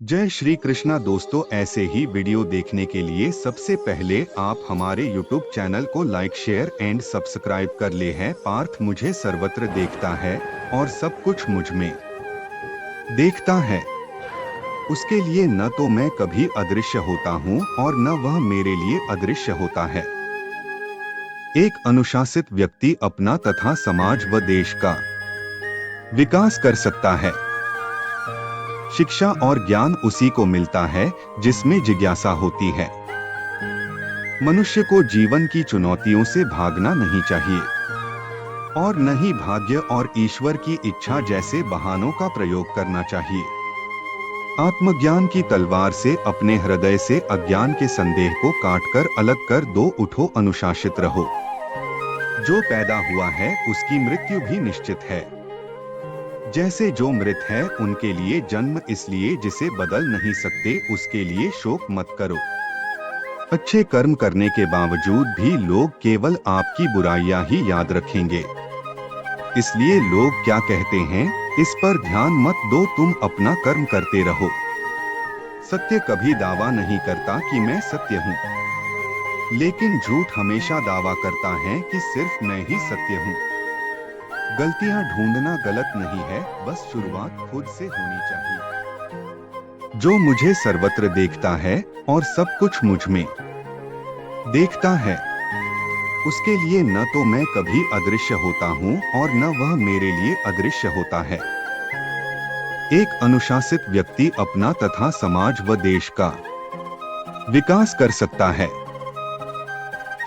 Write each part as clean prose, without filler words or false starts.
जय श्री कृष्णा दोस्तों, ऐसे ही वीडियो देखने के लिए सबसे पहले आप हमारे YouTube चैनल को लाइक शेयर एंड सब्सक्राइब कर ले हैं। पार्थ मुझे सर्वत्र देखता है और सब कुछ मुझ में देखता है। उसके लिए न तो मैं कभी अदृश्य होता हूँ और न वह मेरे लिए अदृश्य होता है। एक अनुशासित व्यक्ति अपना तथा समाज व देश का विकास कर सकता है। शिक्षा और ज्ञान उसी को मिलता है जिसमें जिज्ञासा होती है। मनुष्य को जीवन की चुनौतियों से भागना नहीं चाहिए और न ही भाग्य और ईश्वर की इच्छा जैसे बहानों का प्रयोग करना चाहिए। आत्मज्ञान की तलवार से अपने हृदय से अज्ञान के संदेह को काटकर अलग कर दो। उठो, अनुशासित रहो। जो पैदा हुआ है उसकी मृत्यु भी निश्चित है। जैसे जो मृत है उनके लिए जन्म इसलिए जिसे बदल नहीं सकते, उसके लिए शोक मत करो। अच्छे कर्म करने के बावजूद भी लोग केवल आपकी बुराइयां ही याद रखेंगे। इसलिए लोग क्या कहते हैं, इस पर ध्यान मत दो, तुम अपना कर्म करते रहो। सत्य कभी दावा नहीं करता कि मैं सत्य हूँ, लेकिन झूठ हमेशा दावा करता है कि सिर्फ मैं ही सत्य हूँ। गलतियां ढूंढना गलत नहीं है, बस शुरुआत खुद से होनी चाहिए। जो मुझे सर्वत्र देखता है और सब कुछ मुझ में देखता है, उसके लिए न तो मैं कभी अदृश्य होता हूँ और न वह मेरे लिए अदृश्य होता है। एक अनुशासित व्यक्ति अपना तथा समाज व देश का विकास कर सकता है।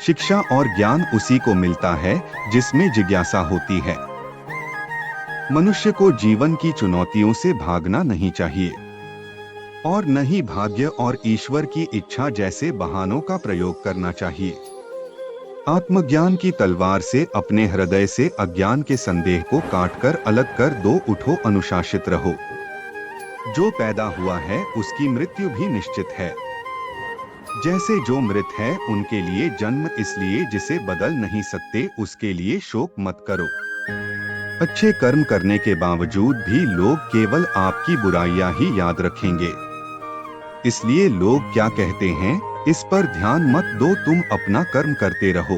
शिक्षा और ज्ञान उसी को मिलता है जिसमें जिज्ञासा होती है। मनुष्य को जीवन की चुनौतियों से भागना नहीं चाहिए और न ही भाग्य और ईश्वर की इच्छा जैसे बहानों का प्रयोग करना चाहिए। आत्मज्ञान की तलवार से अपने हृदय से अज्ञान के संदेह को काटकर अलग कर दो। उठो, अनुशासित रहो। जो पैदा हुआ है उसकी मृत्यु भी निश्चित है। जैसे जो मृत है उनके लिए जन्म इसलिए जिसे बदल नहीं सकते, उसके लिए शोक मत करो। अच्छे कर्म करने के बावजूद भी लोग केवल आपकी बुराइयां ही याद रखेंगे। इसलिए लोग क्या कहते हैं, इस पर ध्यान मत दो, तुम अपना कर्म करते रहो।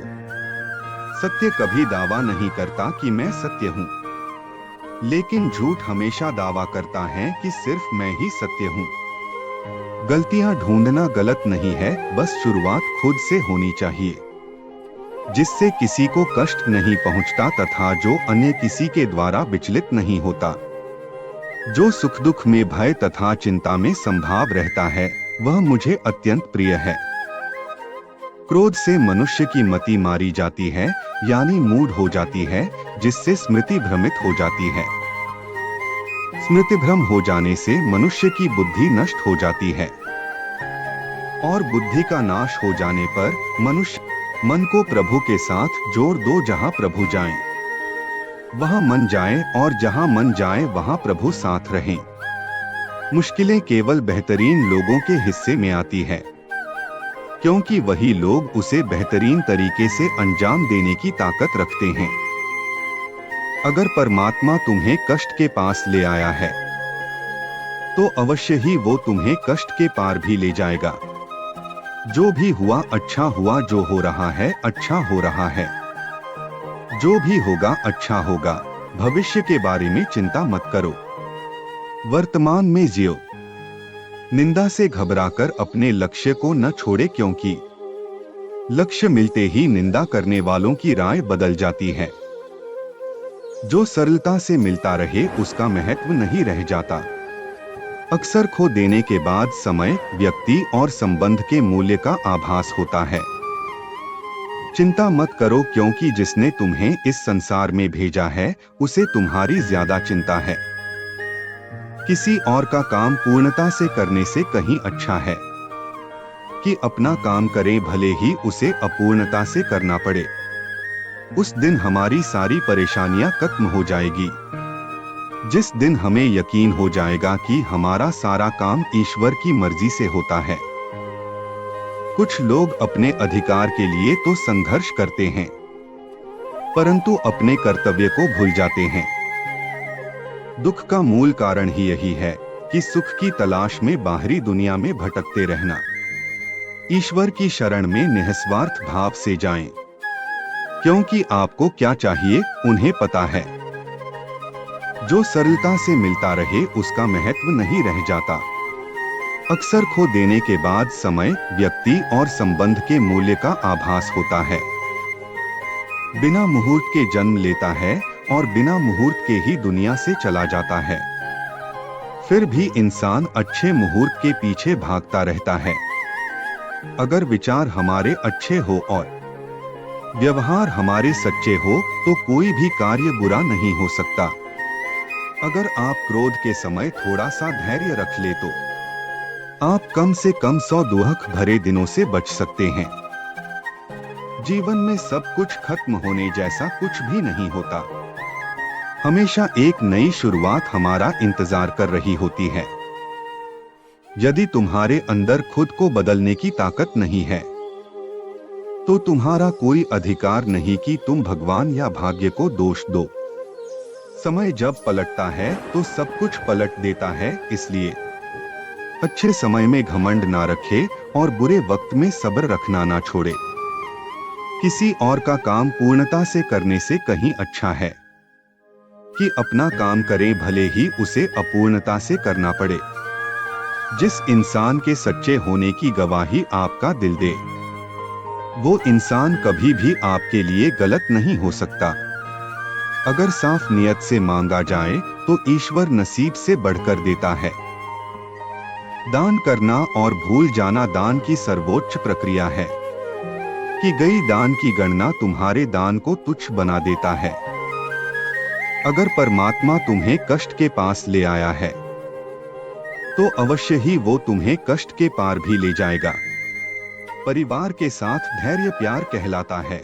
सत्य कभी दावा नहीं करता कि मैं सत्य हूँ, लेकिन झूठ हमेशा दावा करता है कि सिर्फ मैं ही सत्य हूँ। गलतियां ढूंढना गलत नहीं है, बस शुरुआत खुद से होनी चाहिए। जिससे किसी को कष्ट नहीं पहुंचता तथा जो अन्य किसी के द्वारा विचलित नहीं होता। जो सुख दुख में भय तथा चिंता में संभाव रहता है, वह मुझे अत्यंत प्रिय है। क्रोध से मनुष्य की मति मारी जाती है, यानी मूढ़ हो जाती है, जिससे स्मृति भ्रमित हो जाती है। स्मृति भ्रम हो जाने से मनुष्य की बुद्धि नष्ट हो जाती है और बुद्धि का नाश हो जाने पर मनुष्य मन को प्रभु के साथ जोड़ दो। जहाँ प्रभु जाएं, वहाँ मन जाए और जहाँ मन जाए वहाँ प्रभु साथ रहें। मुश्किलें केवल बेहतरीन लोगों के हिस्से में आती है, क्योंकि वही लोग उसे बेहतरीन तरीके से अंजाम देने की ताकत रखते हैं। अगर परमात्मा तुम्हें कष्ट के पास ले आया है, तो अवश्य ही वो तुम्हें कष्ट के पार भी ले जाएगा। जो भी हुआ अच्छा हुआ, जो हो रहा है अच्छा हो रहा है, जो भी होगा अच्छा होगा। भविष्य के बारे में चिंता मत करो, वर्तमान में जियो। निंदा से घबराकर अपने लक्ष्य को न छोड़े, क्योंकि लक्ष्य मिलते ही निंदा करने वालों की राय बदल जाती है। जो सरलता से मिलता रहे उसका महत्व नहीं रह जाता। अक्सर खो देने के बाद समय, व्यक्ति और संबंध के मूल्य का आभास होता है। चिंता मत करो, क्योंकि जिसने तुम्हें इस संसार में भेजा है उसे तुम्हारी ज्यादा चिंता है। किसी और का काम पूर्णता से करने से कहीं अच्छा है कि अपना काम करें, भले ही उसे अपूर्णता से करना पड़े। उस दिन हमारी सारी परेशानियां खत्म हो जाएगी, जिस दिन हमें यकीन हो जाएगा कि हमारा सारा काम ईश्वर की मर्जी से होता है। कुछ लोग अपने अधिकार के लिए तो संघर्ष करते हैं, परंतु अपने कर्तव्य को भूल जाते हैं। दुख का मूल कारण ही यही है कि सुख की तलाश में बाहरी दुनिया में भटकते रहना। ईश्वर की शरण में निस्वार्थ भाव से जाएं, क्योंकि आपको क्या चाहिए उन्हें पता है। जो सरलता से मिलता रहे उसका महत्व नहीं रह जाता। अक्सर खो देने के बाद समय, व्यक्ति और संबंध के मूल्य का आभास होता है। बिना मुहूर्त के जन्म लेता है और बिना मुहूर्त के ही दुनिया से चला जाता है। फिर भी इंसान अच्छे मुहूर्त के पीछे भागता रहता है। अगर विचार हमारे अच्छे हो और व्यवहार हमारे सच्चे हो तो कोई भी कार्य बुरा नहीं हो सकता। अगर आप क्रोध के समय थोड़ा सा धैर्य रख ले तो आप कम से कम 100 दुख भरे दिनों से बच सकते हैं। जीवन में सब कुछ खत्म होने जैसा कुछ भी नहीं होता। हमेशा एक नई शुरुआत हमारा इंतजार कर रही होती है। यदि तुम्हारे अंदर खुद को बदलने की ताकत नहीं है तो तुम्हारा कोई अधिकार नहीं कि तुम भगवान या भाग्य को दोष दो। समय जब पलटता है तो सब कुछ पलट देता है, इसलिए अच्छे समय में घमंड ना रखे और बुरे वक्त में सब्र रखना ना छोड़े। किसी और का काम पूर्णता से करने से कहीं अच्छा है कि अपना काम करें, भले ही उसे अपूर्णता से करना पड़े। जिस इंसान के सच्चे होने की गवाही आपका दिल दे, वो इंसान कभी भी आपके लिए गलत नहीं हो सकता। अगर साफ नियत से मांगा जाए तो ईश्वर नसीब से बढ़कर देता है। दान करना और भूल जाना दान की सर्वोच्च प्रक्रिया है। की गई दान की गणना तुम्हारे दान को तुच्छ बना देता है। अगर परमात्मा तुम्हें कष्ट के पास ले आया है तो अवश्य ही वो तुम्हें कष्ट के पार भी ले जाएगा। परिवार के साथ धैर्य प्यार कहलाता है,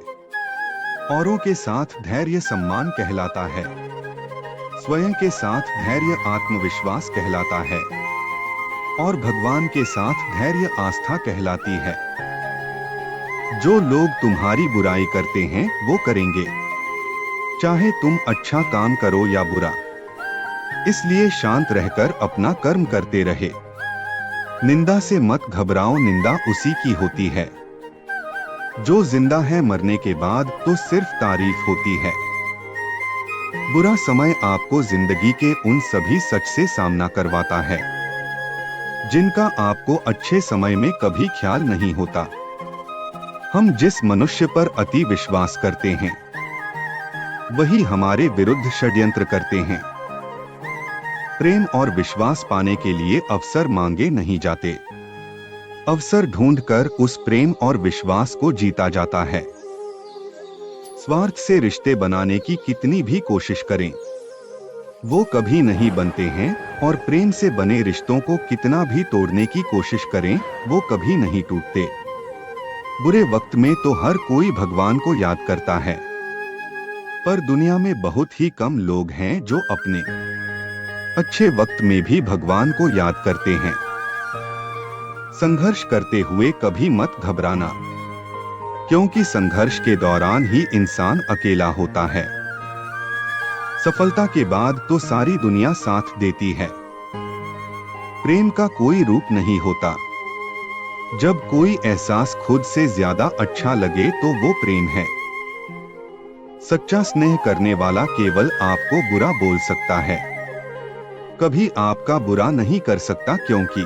औरों के साथ धैर्य सम्मान कहलाता है, स्वयं के साथ धैर्य आत्मविश्वास कहलाता है और भगवान के साथ धैर्य आस्था कहलाती है। जो लोग तुम्हारी बुराई करते हैं वो करेंगे, चाहे तुम अच्छा काम करो या बुरा। इसलिए शांत रहकर अपना कर्म करते रहे। निंदा से मत घबराओ, निंदा उसी की होती है। जो जिंदा है मरने के बाद तो सिर्फ तारीफ होती है। बुरा समय आपको जिंदगी के उन सभी सच से सामना करवाता है जिनका आपको अच्छे समय में कभी ख्याल नहीं होता। हम जिस मनुष्य पर अति विश्वास करते हैं वही हमारे विरुद्ध षड्यंत्र करते हैं। प्रेम और विश्वास पाने के लिए अवसर मांगे नहीं जाते, अवसर ढूंढकर उस प्रेम और विश्वास को जीता जाता है। स्वार्थ से रिश्ते बनाने की कितनी भी कोशिश करें वो कभी नहीं बनते हैं, और प्रेम से बने रिश्तों को कितना भी तोड़ने की कोशिश करें वो कभी नहीं टूटते। बुरे वक्त में तो हर कोई भगवान को याद करता है, पर दुनिया में बहुत ही कम लोग हैं जो अपने अच्छे वक्त में भी भगवान को याद करते हैं। संघर्ष करते हुए कभी मत घबराना, क्योंकि संघर्ष के दौरान ही इंसान अकेला होता है। सफलता के बाद तो सारी दुनिया साथ देती है। प्रेम का कोई रूप नहीं होता। जब कोई एहसास खुद से ज्यादा अच्छा लगे तो वो प्रेम है। सच्चा स्नेह करने वाला केवल आपको बुरा बोल सकता है, कभी आपका बुरा नहीं कर सकता, क्योंकि